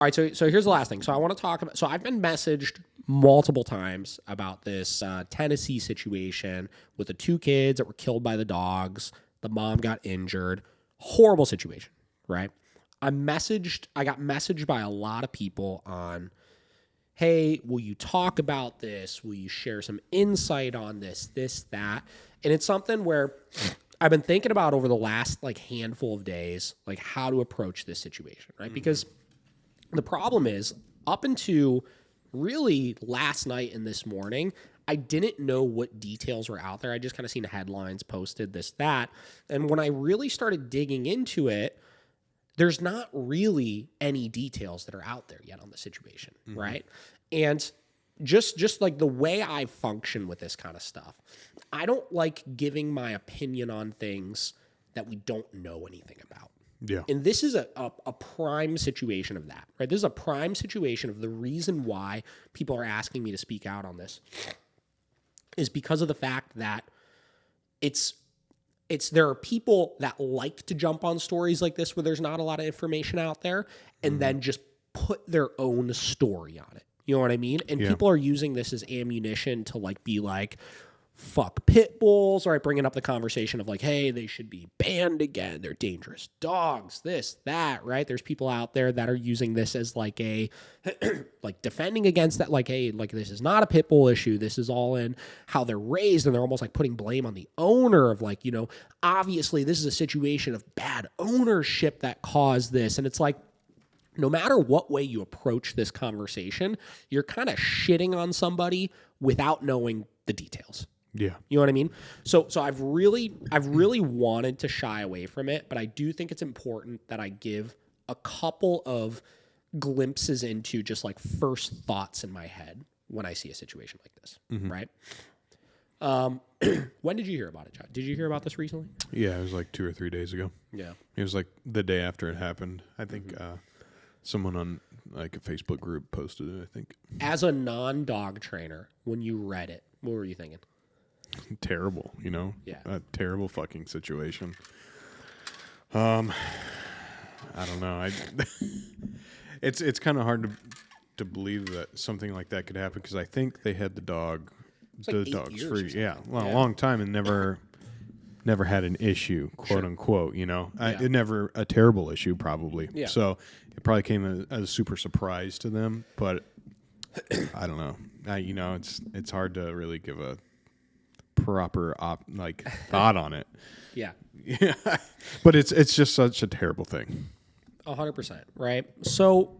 All right, so here's the last thing. So I want to talk about. So I've been messaged multiple times about this Tennessee situation with the 2 kids that were killed by the dogs. The mom got injured. Horrible situation, right? I got messaged by a lot of people on, hey, will you talk about this? Will you share some insight on this, that? And it's something where I've been thinking about over the last like handful of days, like how to approach this situation, right? Because the problem is, up until really last night and this morning, I didn't know what details were out there. I just kind of seen headlines posted, this, that. And when I really started digging into it, there's not really any details that are out there yet on the situation, right? And just like the way I function with this kind of stuff, I don't like giving my opinion on things that we don't know anything about. Yeah. And this is a prime situation of that, right? This is a prime situation of the reason why people are asking me to speak out on this is because of the fact that there are people that like to jump on stories like this where there's not a lot of information out there and then just put their own story on it. You know what I mean? And people are using this as ammunition to like be like, fuck pit bulls, or bringing up the conversation of like, hey, they should be banned again. They're dangerous dogs, this, that, right? There's people out there that are using this as like a, like defending against that, like, hey, like this is not a pit bull issue. This is all in how they're raised. And they're almost like putting blame on the owner of like, you know, obviously this is a situation of bad ownership that caused this. And it's like, no matter what way you approach this conversation, you're kind of shitting on somebody without knowing the details. Yeah. You know what I mean? So I've really wanted to shy away from it, but I do think it's important that I give a couple of glimpses into just like first thoughts in my head when I see a situation like this, right? When did you hear about it, John? Did you hear about this recently? Yeah, it was like 2 or 3 days ago. Yeah. It was like the day after it happened. I think someone on like a Facebook group posted it, I think. As a non-dog trainer, when you read it, what were you thinking? Terrible, you know? Yeah. A terrible fucking situation. I don't know. It's kind of hard to believe that something like that could happen because I think they had the dogs free. Yeah, a long time and never had an issue, quote unquote, you know? It never a terrible issue probably. Yeah. So it probably came as a super surprise to them, but I don't know. You know, it's hard to really give a proper thought on it. Yeah. Yeah. But it's just such a terrible thing. 100%, right? So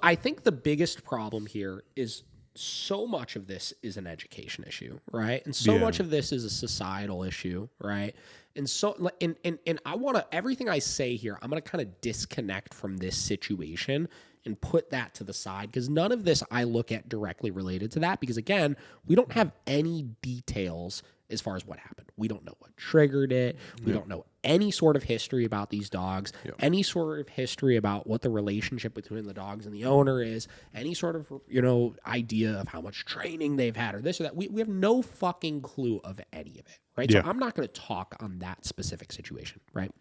I think the biggest problem here is so much of this is an education issue, right? And so much of this is a societal issue, right? And so and I want to, everything I say here, I'm going to kind of disconnect from this situation and put that to the side because none of this I look at directly related to that because again, we don't have any details as far as what happened. We don't know what triggered it. We don't know any sort of history about these dogs, any sort of history about what the relationship between the dogs and the owner is, any sort of, you know, idea of how much training they've had or this or that. We have no fucking clue of any of it, right? Yeah. So I'm not going to talk on that specific situation, right?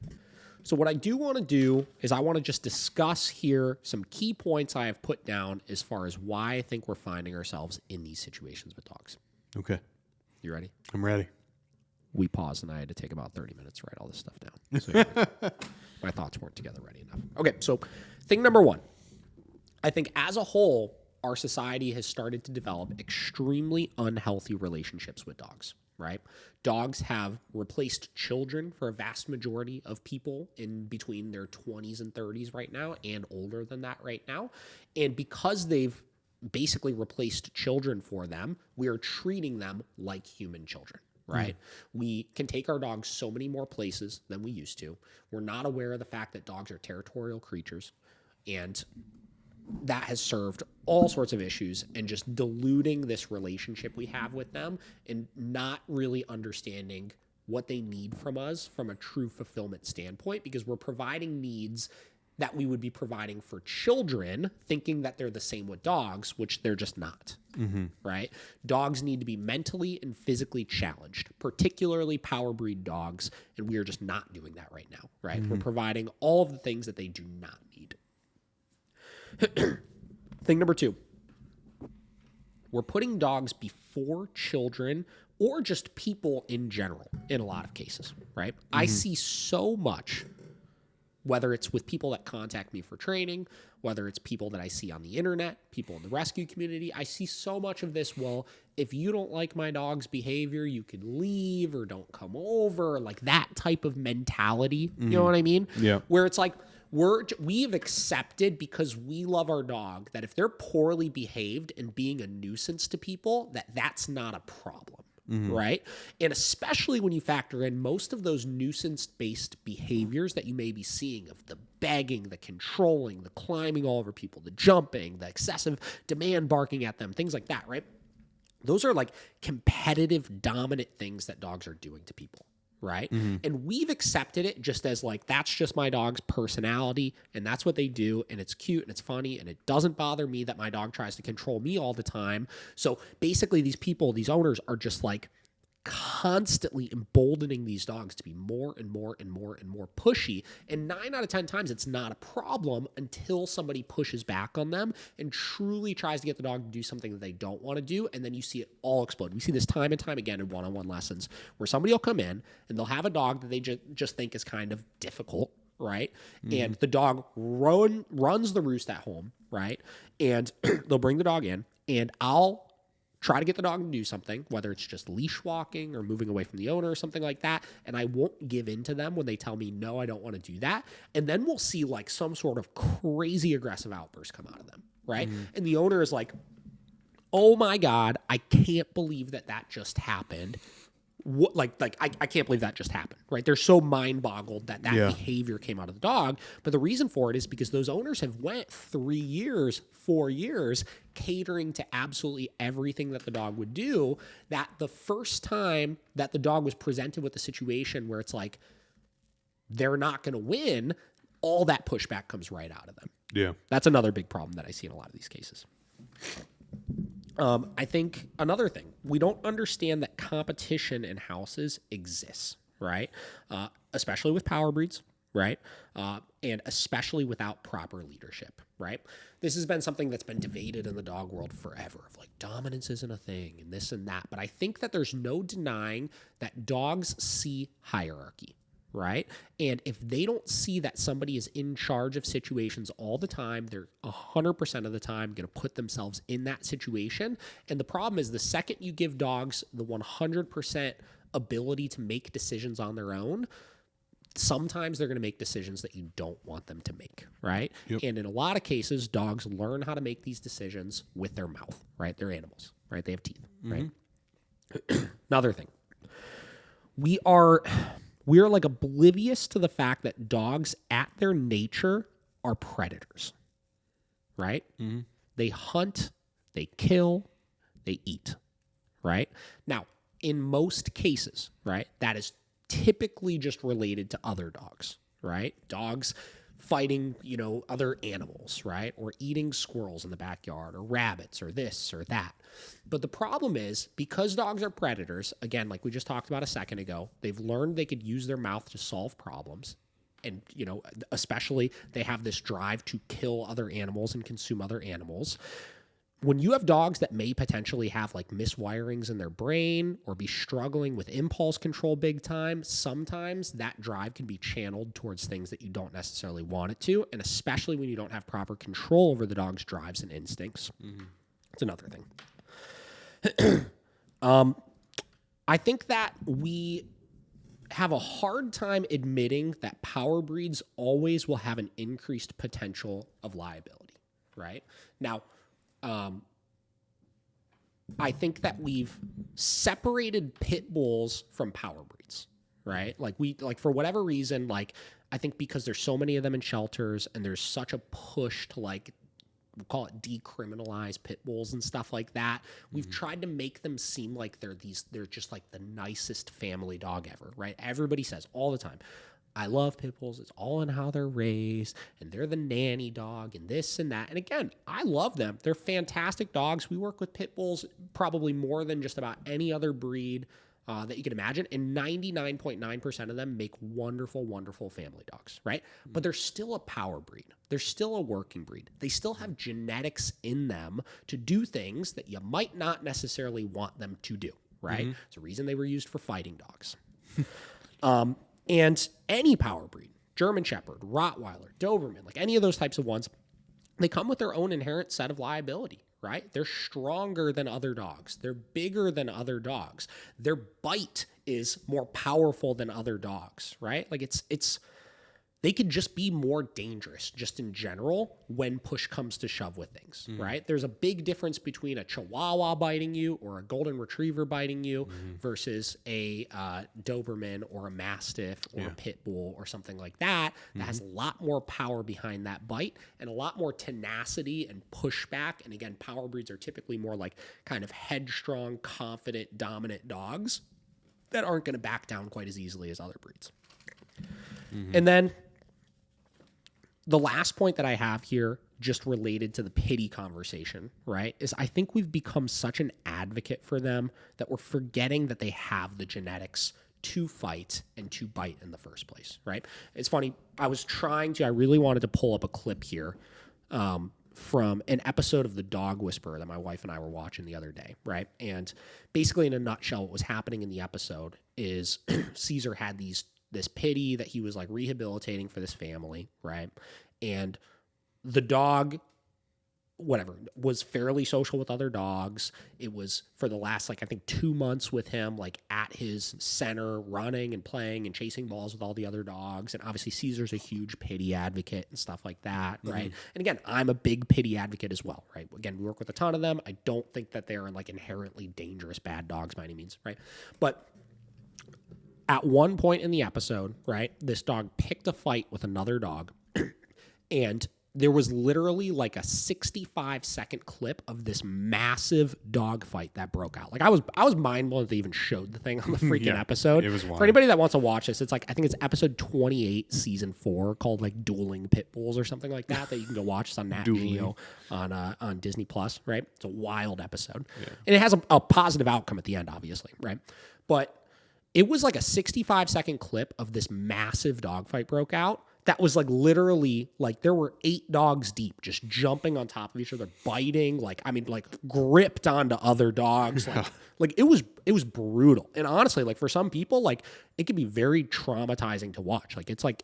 So what I do want to do is I want to just discuss here some key points I have put down as far as why I think we're finding ourselves in these situations with dogs. Okay. You ready? I'm ready. We paused and I had to take about 30 minutes to write all this stuff down. So my thoughts weren't together ready enough. Okay, so thing number one. I think as a whole, our society has started to develop extremely unhealthy relationships with dogs, right? Dogs have replaced children for a vast majority of people in between their 20s and 30s right now and older than that right now. And because they've basically replaced children for them, we are treating them like human children, right? We can take our dogs so many more places than we used to. We're not aware of the fact that dogs are territorial creatures, and that has served all sorts of issues and just diluting this relationship we have with them and not really understanding what they need from us from a true fulfillment standpoint because we're providing needs that we would be providing for children, thinking that they're the same with dogs, which they're just not, right? Dogs need to be mentally and physically challenged, particularly power breed dogs, and we are just not doing that right now, right? We're providing all of the things that they do not need. Thing number 2, we're putting dogs before children or just people in general in a lot of cases, right? I see so much, whether it's with people that contact me for training, whether it's people that I see on the internet, people in the rescue community. I see so much of this. Well, if you don't like my dog's behavior, you can leave or don't come over, like that type of mentality. You know what I mean? Yeah. Where it's like, we've accepted, because we love our dog, that if they're poorly behaved and being a nuisance to people, that's not a problem. Right. And especially when you factor in most of those nuisance based behaviors that you may be seeing, of the begging, the controlling, the climbing all over people, the jumping, the excessive demand barking at them, things like that. Right. Those are like competitive, dominant things that dogs are doing to people. Right. And we've accepted it just as like, that's just my dog's personality and that's what they do. And it's cute and it's funny and it doesn't bother me that my dog tries to control me all the time. So basically these people, these owners are just like constantly emboldening these dogs to be more and more and more and more pushy. And 9 out of 10 times it's not a problem until somebody pushes back on them and truly tries to get the dog to do something that they don't want to do. And then you see it all explode. We see this time and time again in one-on-one lessons where somebody will come in and they'll have a dog that they just think is kind of difficult, right? And the dog runs the roost at home, right? And they'll bring the dog in and I'll try to get the dog to do something, whether it's just leash walking or moving away from the owner or something like that. And I won't give in to them when they tell me, no, I don't want to do that. And then we'll see like some sort of crazy aggressive outburst come out of them, right? And the owner is like, oh my God, I can't believe that just happened. What, I can't believe that just happened, right? They're so mind boggled that behavior came out of the dog. But the reason for it is because those owners have went 3 years, 4 years catering to absolutely everything that the dog would do, that the first time that the dog was presented with a situation where it's like, they're not going to win, all that pushback comes right out of them. Yeah. That's another big problem that I see in a lot of these cases. I think another thing, we don't understand that competition in houses exists, right? Especially with power breeds, right? And especially without proper leadership, right? This has been something that's been debated in the dog world forever, of like dominance isn't a thing and this and that. But I think that there's no denying that dogs see hierarchy, right? And if they don't see that somebody is in charge of situations all the time, they're 100% of the time going to put themselves in that situation. And the problem is the second you give dogs the 100% ability to make decisions on their own, sometimes they're going to make decisions that you don't want them to make, right? Yep. And in a lot of cases, dogs learn how to make these decisions with their mouth, right? They're animals, right? They have teeth, right? Another thing, we are like oblivious to the fact that dogs at their nature are predators, right? They hunt, they kill, they eat, right? Now, in most cases, right, that is typically just related to other dogs, right? Dogs fighting, other animals, right? Or eating squirrels in the backyard or rabbits or this or that. But the problem is, because dogs are predators, again, like we just talked about a second ago, they've learned they could use their mouth to solve problems. And, especially they have this drive to kill other animals and consume other animals. When you have dogs that may potentially have like miswirings in their brain or be struggling with impulse control big time, sometimes that drive can be channeled towards things that you don't necessarily want it to. And especially when you don't have proper control over the dog's drives and instincts. It's another thing. I think that we have a hard time admitting that power breeds always will have an increased potential of liability, right? Now, I think that we've separated pit bulls from power breeds, right? Like for whatever reason, like I think because there's so many of them in shelters and there's such a push to like, we'll call it decriminalize pit bulls and stuff like that. We've tried to make them seem like they're just like the nicest family dog ever, right? Everybody says all the time, I love pit bulls. It's all in how they're raised, and they're the nanny dog and this and that. And again, I love them. They're fantastic dogs. We work with pit bulls probably more than just about any other breed that you can imagine, and 99.9% of them make wonderful, wonderful family dogs, right? But they're still a power breed. They're still a working breed. They still have genetics in them to do things that you might not necessarily want them to do, right? It's a reason they were used for fighting dogs. And any power breed, German Shepherd, Rottweiler, Doberman, like any of those types of ones, they come with their own inherent set of liability, right? They're stronger than other dogs. They're bigger than other dogs. Their bite is more powerful than other dogs, right? Like they could just be more dangerous just in general when push comes to shove with things, right? There's a big difference between a Chihuahua biting you or a Golden Retriever biting you versus a Doberman or a Mastiff or a Pit Bull or something like that that has a lot more power behind that bite and a lot more tenacity and pushback. And again, power breeds are typically more like kind of headstrong, confident, dominant dogs that aren't going to back down quite as easily as other breeds. And then the last point that I have here, just related to the pity conversation, right, is I think we've become such an advocate for them that we're forgetting that they have the genetics to fight and to bite in the first place, right? It's funny. I really wanted to pull up a clip here from an episode of The Dog Whisperer that my wife and I were watching the other day, right? And basically, in a nutshell, what was happening in the episode is Caesar had this pity that he was like rehabilitating for this family, right? And the dog, whatever, was fairly social with other dogs. It was for the last, like, I think 2 months with him, like at his center, running and playing and chasing balls with all the other dogs. And obviously Caesar's a huge pity advocate and stuff like that, right? And again, I'm a big pity advocate as well, right? Again, we work with a ton of them. I don't think that they're like inherently dangerous bad dogs by any means, right? But at one point in the episode, right, this dog picked a fight with another dog, and there was literally like a 65-second clip of this massive dog fight that broke out. Like I was mind blown that they even showed the thing on the freaking episode. It was wild. For anybody that wants to watch this, it's like, I think it's episode 28, season 4, called like Dueling Pit Bulls or something like that you can go watch. It's on Nat Geo on Disney Plus, right? It's a wild episode. And it has a positive outcome at the end, obviously, right? But it was like a 65-second clip of this massive dogfight broke out that was like literally like there were 8 dogs deep just jumping on top of each other, biting, like, I mean, like gripped onto other dogs. Like it was brutal. And honestly, like for some people, like it can be very traumatizing to watch. Like it's like,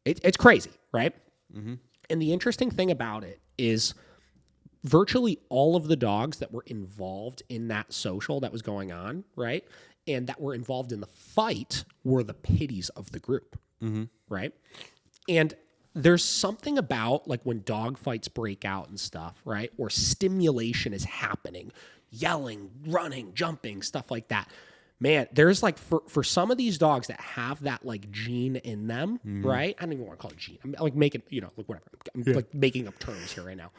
it's crazy, right? And the interesting thing about it is virtually all of the dogs that were involved in that social that was going on, right, and that were involved in the fight were the pities of the group, right? And there's something about like when dog fights break out and stuff, right, or stimulation is happening, yelling, running, jumping, stuff like that. Man, there's like for some of these dogs that have that like gene in them, right? I don't even want to call it gene. I'm like making, like whatever. I'm like making up terms here right now.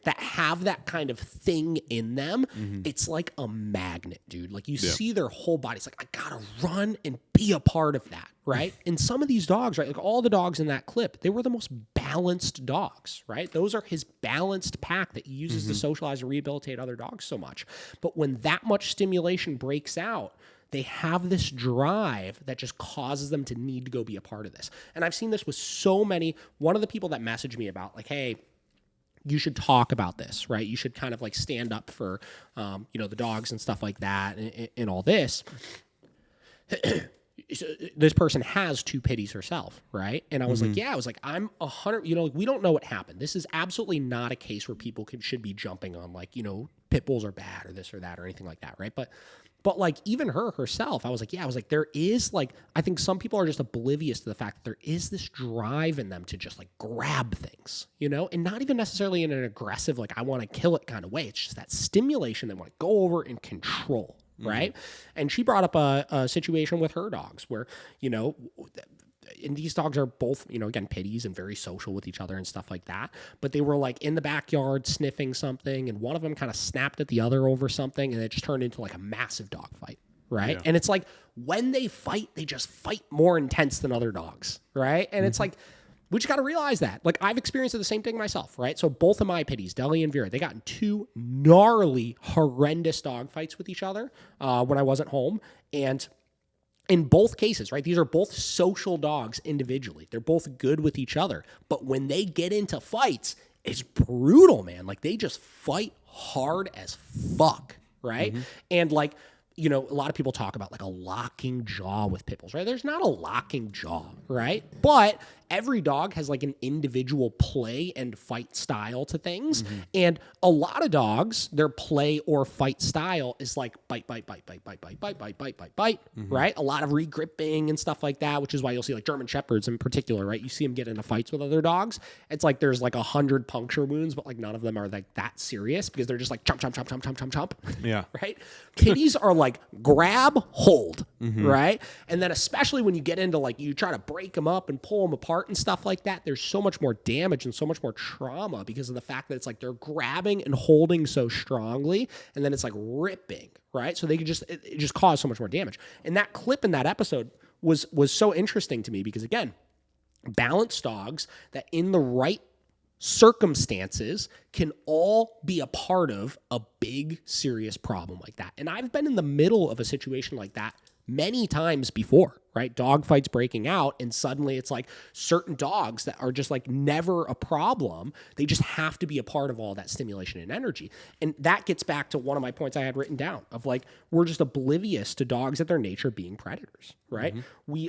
That have that kind of thing in them. It's like a magnet, dude. Like you see their whole body. It's like, I gotta run and be a part of that, right? And some of these dogs, right? Like all the dogs in that clip, they were the most balanced dogs, right? Those are his balanced pack that he uses to socialize and rehabilitate other dogs so much. But when that much stimulation breaks out, they have this drive that just causes them to need to go be a part of this. And I've seen this with so many. One of the people that messaged me about like, hey, you should talk about this, right? You should kind of like stand up for, the dogs and stuff like that and all this. This person has 2 pities herself, right? And I was like, I'm 100, we don't know what happened. This is absolutely not a case where people should be jumping on like, pit bulls are bad or this or that or anything like that, right? But like even herself, I was like, there is like, I think some people are just oblivious to the fact that there is this drive in them to just like grab things, and not even necessarily in an aggressive, like I want to kill it kind of way. It's just that stimulation they want to go over and control. Right. And she brought up a situation with her dogs where, and these dogs are both, again, pities and very social with each other and stuff like that. But they were like in the backyard sniffing something, and one of them kind of snapped at the other over something, and it just turned into like a massive dog fight. Right. Yeah. And it's like when they fight, they just fight more intense than other dogs. Right. And it's like, We just got to realize that. Like, I've experienced the same thing myself, right? So both of my pitties, Deli and Vera, they got in two gnarly, horrendous dog fights with each other when I wasn't home. And in both cases, right, these are both social dogs individually. They're both good with each other. But when they get into fights, it's brutal, man. Like, they just fight hard as fuck, right? And, like, you know, a lot of people talk about like a locking jaw with pit bulls, right? There's not a locking jaw, right? But every dog has like an individual play and fight style to things. And a lot of dogs, their play or fight style is like bite, bite, bite, bite, bite, bite, bite, bite, bite, bite, bite, right? A lot of regripping and stuff like that, which is why you'll see like German Shepherds in particular, right? You see them get into fights with other dogs. It's like there's like 100 puncture wounds, but like none of them are like that serious because they're just like chomp, chomp, chomp, chomp, chomp, chomp, chomp. Yeah. Right? Kitties are like grab, hold, right? And then especially when you get into like, you try to break them up and pull them apart and stuff like that, there's so much more damage and so much more trauma because of the fact that it's like they're grabbing and holding so strongly, and then it's like ripping, right? So they could just, it just caused so much more damage. And that clip in that episode was so interesting to me because, again, balanced dogs that in the right circumstances can all be a part of a big, serious problem like that. And I've been in the middle of a situation like that many times before, right? Dog fights breaking out, and suddenly it's like certain dogs that are just like never a problem. They just have to be a part of all that stimulation and energy. And that gets back to one of my points I had written down of like, we're just oblivious to dogs at their nature being predators, right? We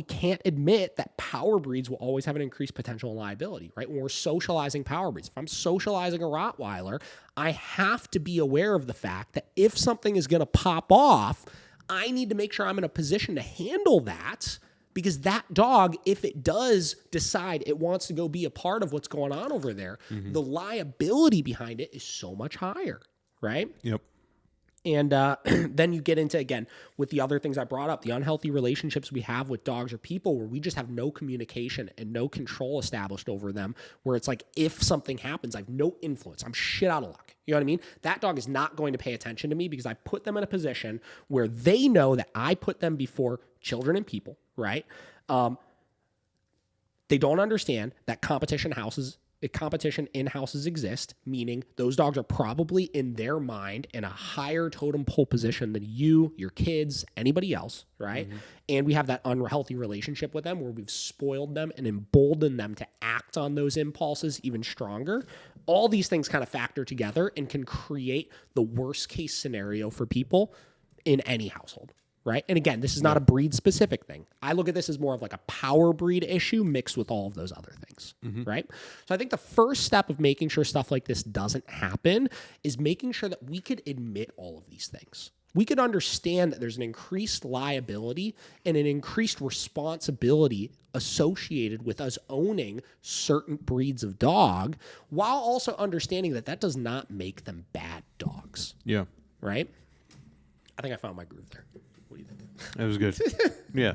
can't admit that power breeds will always have an increased potential and liability, right? When we're socializing power breeds, if I'm socializing a Rottweiler, I have to be aware of the fact that if something is going to pop off, I need to make sure I'm in a position to handle that, because that dog, if it does decide it wants to go be a part of what's going on over there, the liability behind it is so much higher, right? Yep. And then you get into, again, with the other things I brought up, the unhealthy relationships we have with dogs or people where we just have no communication and no control established over them, where it's like, if something happens, I have no influence. I'm shit out of luck. You know what I mean? That dog is not going to pay attention to me because I put them in a position where they know that I put them before children and people, right? They don't understand that competition in houses exist, meaning those dogs are probably in their mind in a higher totem pole position than you, your kids, anybody else, right? And we have that unhealthy relationship with them where we've spoiled them and emboldened them to act on those impulses even stronger. All these things kind of factor together and can create the worst case scenario for people in any household. Right. And again, this is not a breed specific thing. I look at this as more of like a power breed issue mixed with all of those other things. Right. So I think the first step of making sure stuff like this doesn't happen is making sure that we could admit all of these things. We could understand that there's an increased liability and an increased responsibility associated with us owning certain breeds of dog, while also understanding that that does not make them bad dogs. Yeah. Right. I think I found my groove there. What do you think? That was good. Yeah.